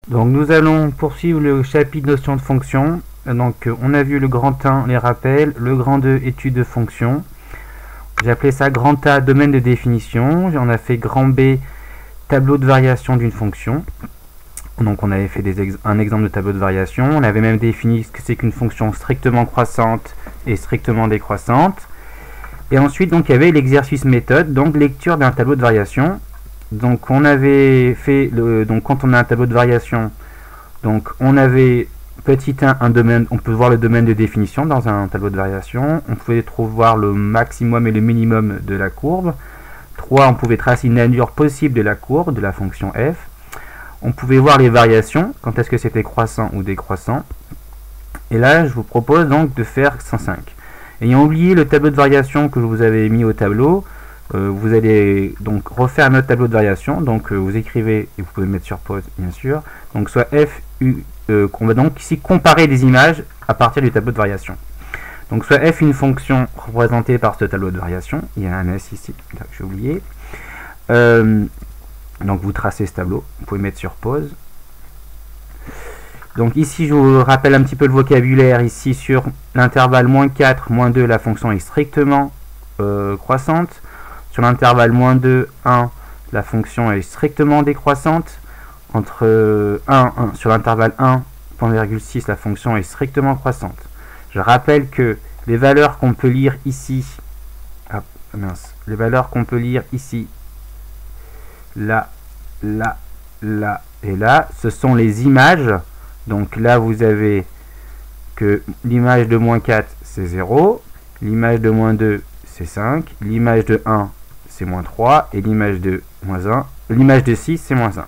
Donc nous allons poursuivre le chapitre notion de fonction. Donc on a vu le grand 1, les rappels, le grand 2, étude de fonction. J'ai appelé ça grand A, domaine de définition. On a fait grand B, tableau de variation d'une fonction. Donc on avait fait un exemple de tableau de variation. On avait même défini ce que c'est qu'une fonction strictement croissante et strictement décroissante. Et ensuite donc il y avait l'exercice méthode, donc lecture d'un tableau de variation. Donc on avait fait donc quand on a un tableau de variation, donc on avait petit 1 un domaine, on peut voir le domaine de définition dans un tableau de variation, on pouvait voir le maximum et le minimum de la courbe. 3, on pouvait tracer une allure possible de la courbe de la fonction f. On pouvait voir les variations, quand est-ce que c'était croissant ou décroissant. Et là je vous propose donc de faire 105. Ayant oublié le tableau de variation que je vous avais mis au tableau, vous allez donc refaire notre tableau de variation. Donc vous écrivez, et vous pouvez mettre sur pause bien sûr, donc soit f, u, qu'on va donc ici comparer des images à partir du tableau de variation. Donc soit f une fonction représentée par ce tableau de variation, il y a un s ici, là que j'ai oublié. Donc vous tracez ce tableau, vous pouvez mettre sur pause. Donc ici je vous rappelle un petit peu le vocabulaire. Ici sur l'intervalle -4, -2, la fonction est strictement croissante. Sur l'intervalle -2, 1, la fonction est strictement décroissante. Entre 1, sur l'intervalle 1,6, la fonction est strictement croissante. Je rappelle que les valeurs qu'on peut lire ici, les valeurs qu'on peut lire ici, là, là, là et là, ce sont les images. Donc là vous avez que l'image de -4 c'est 0, l'image de -2 c'est 5, l'image de 1 c'est -3 et l'image de -1, l'image de 6 c'est -1.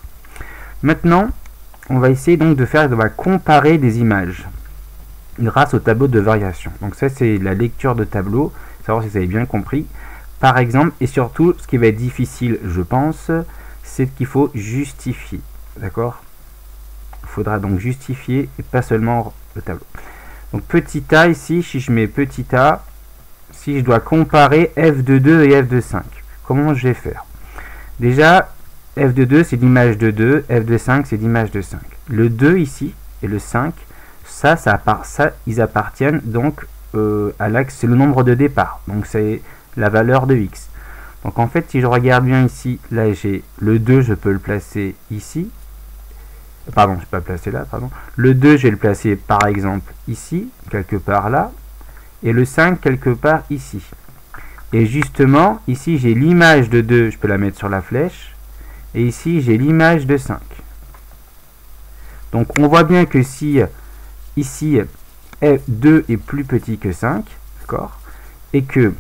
Maintenant on va essayer donc de comparer des images grâce au tableau de variation. Donc ça c'est la lecture de tableau, savoir si vous avez bien compris. Par exemple, et surtout ce qui va être difficile je pense, c'est qu'il faut justifier, d'accord? Il faudra donc justifier et pas seulement le tableau. Donc petit a ici, si je mets petit a, si je dois comparer f de 2 et f de 5, comment je vais faire? Déjà, f de 2 c'est l'image de 2, f de 5 c'est l'image de 5. Le 2 ici et le 5, ça ils appartiennent donc à l'axe, c'est le nombre de départ, donc c'est la valeur de x. Donc en fait si je regarde bien ici, là j'ai le 2, je peux le placer ici. Pardon, je ne vais pas le placer là, pardon. Le 2, je vais le placer par exemple ici, quelque part là, et le 5 quelque part ici. Et justement, ici j'ai l'image de 2, je peux la mettre sur la flèche, et ici j'ai l'image de 5. Donc on voit bien que si ici f2 est plus petit que 5, d'accord, et que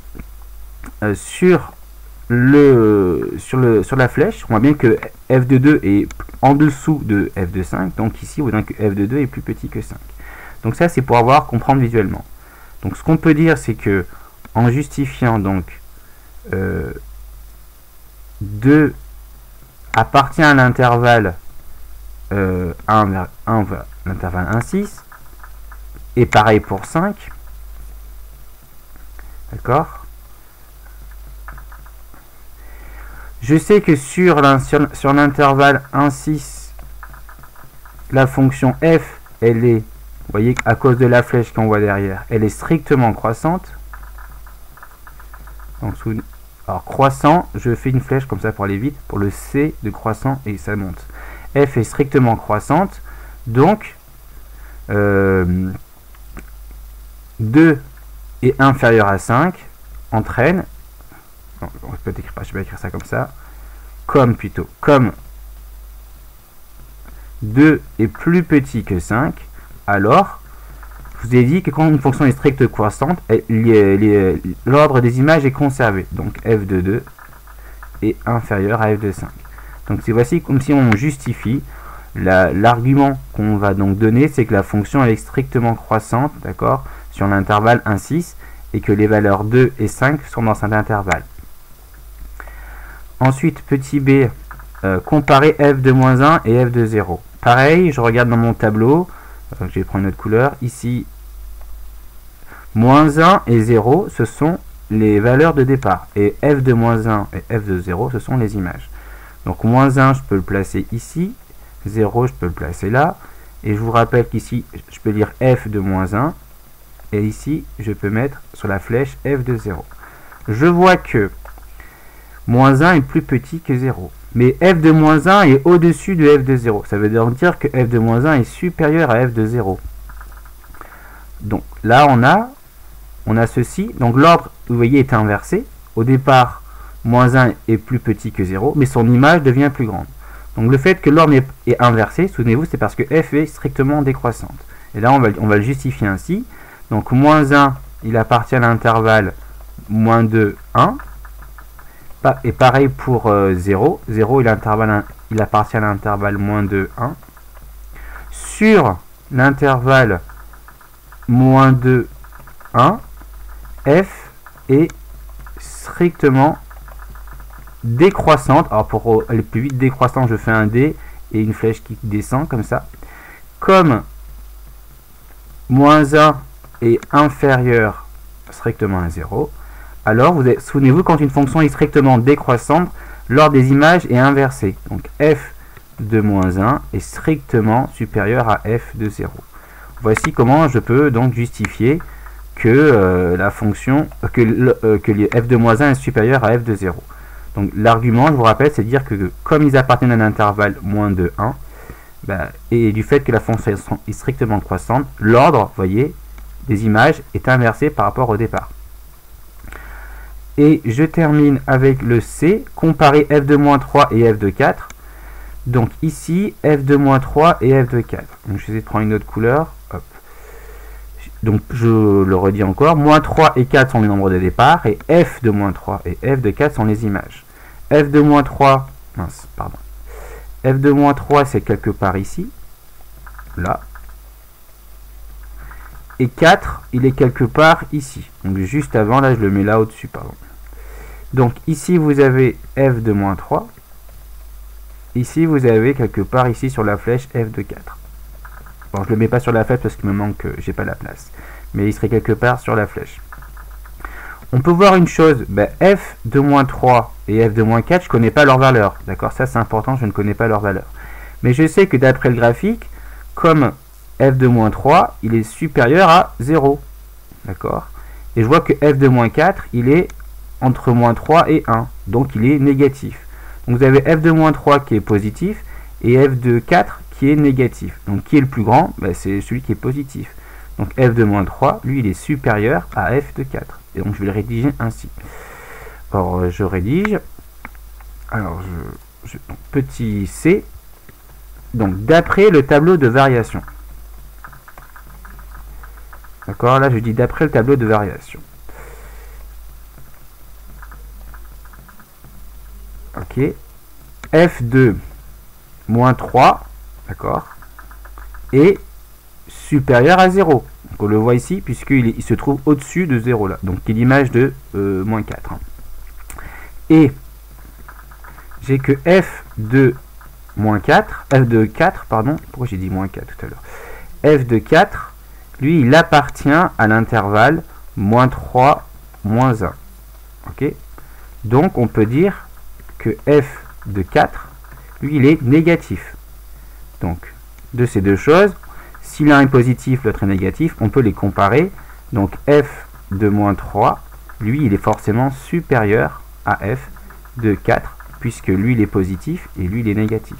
sur la flèche, on voit bien que f de 2 est en dessous de f de 5, donc ici on voit que f de 2 est plus petit que 5. Donc ça c'est pour comprendre visuellement. Donc ce qu'on peut dire c'est que en justifiant donc 2 appartient à l'intervalle 1 vers l'intervalle 1,6, et pareil pour 5, d'accord. Je sais que sur l'intervalle 1,6, la fonction f, elle est, vous voyez, à cause de la flèche qu'on voit derrière, elle est strictement croissante. Donc, alors croissant, je fais une flèche comme ça pour aller vite, pour le c de croissant, et ça monte. F est strictement croissante, donc 2 est inférieur à 5 entraîne, non, je vais pas écrire ça comme ça, comme 2 est plus petit que 5, alors je vous ai dit que quand une fonction est stricte croissante, l'ordre des images est conservé. Donc f de 2 est inférieur à f de 5. Donc voici comme si on justifie. L'argument qu'on va donc donner, c'est que la fonction elle est strictement croissante, d'accord, sur l'intervalle 1,6, et que les valeurs 2 et 5 sont dans cet intervalle. Ensuite, petit b, comparer f de -1 et f de 0. Pareil, je regarde dans mon tableau, je vais prendre une autre couleur, ici, -1 et 0, ce sont les valeurs de départ, et f de -1 et f de 0, ce sont les images. Donc -1, je peux le placer ici, 0, je peux le placer là. Et je vous rappelle qu'ici, je peux dire f de moins 1. Et ici, je peux mettre sur la flèche f de 0. Je vois que moins 1 est plus petit que 0. Mais f de moins 1 est au-dessus de f de 0. Ça veut donc dire que f de moins 1 est supérieur à f de 0. Donc là, on a ceci. Donc l'ordre, vous voyez, est inversé. Au départ, moins 1 est plus petit que 0, mais son image devient plus grande. Donc le fait que l'ordre est inversé, souvenez-vous, c'est parce que f est strictement décroissante. Et là, on va le justifier ainsi. Donc moins 1, il appartient à l'intervalle moins 2, 1. Et pareil pour 0. 0, il appartient à l'intervalle moins 2, 1. Sur l'intervalle moins 2, 1, f est strictement décroissante. Alors pour aller plus vite, décroissante, je fais un D et une flèche qui descend comme ça. Comme moins 1 est inférieur strictement à 0, alors souvenez-vous, quand une fonction est strictement décroissante, l'ordre des images est inversé. Donc f de moins 1 est strictement supérieur à f de 0. Voici comment je peux donc justifier que la fonction que f de moins 1 est supérieur à f de 0. Donc l'argument, je vous rappelle, c'est de dire que comme ils appartiennent à un intervalle moins de 1, et du fait que la fonction est strictement croissante, l'ordre, voyez, des images est inversé par rapport au départ. Et je termine avec le C, comparer f de moins 3 et f de 4. Donc ici, f de moins 3 et f de 4. Donc je vais essayer de prendre une autre couleur. Hop. Donc je le redis encore, moins 3 et 4 sont les nombres de départ, et f de moins 3 et f de 4 sont les images. F de moins 3, f de moins 3 c'est quelque part ici, là. Et 4, il est quelque part ici. Donc juste avant, là je le mets là au-dessus, pardon. Donc ici vous avez f de moins 3. Ici vous avez quelque part ici sur la flèche f de 4. Bon, je le mets pas sur la flèche parce qu'il me manque, j'ai pas la place. Mais il serait quelque part sur la flèche. On peut voir une chose, f de moins 3 et f de moins 4, je connais pas leur valeur. D'accord, ça c'est important, je ne connais pas leur valeur. Mais je sais que d'après le graphique, comme f de moins 3, il est supérieur à 0. D'accord. Et je vois que f de moins 4, il est entre moins 3 et 1. Donc il est négatif. Donc vous avez f de moins 3 qui est positif et f de 4 qui est négatif. Donc qui est le plus grand? C'est celui qui est positif. Donc f de moins 3, lui, il est supérieur à f de 4. Et donc je vais le rédiger ainsi. Alors je rédige. Alors petit c. Donc d'après le tableau de variation. D'accord, là je dis d'après le tableau de variation. Ok. f de moins 3, d'accord, est supérieur à 0. Donc on le voit ici, puisqu'il se trouve au-dessus de 0 là. Donc qui est l'image de moins 4. Et j'ai que f de moins 4, f de 4, pardon, pourquoi j'ai dit moins 4 tout à l'heure, f de 4, lui, il appartient à l'intervalle moins 3, moins 1. Ok. Donc on peut dire que f de 4, lui, il est négatif. Donc, de ces deux choses, si l'un est positif, l'autre est négatif, on peut les comparer. Donc, f de moins 3, lui, il est forcément supérieur à f de 4, puisque lui, il est positif et lui, il est négatif.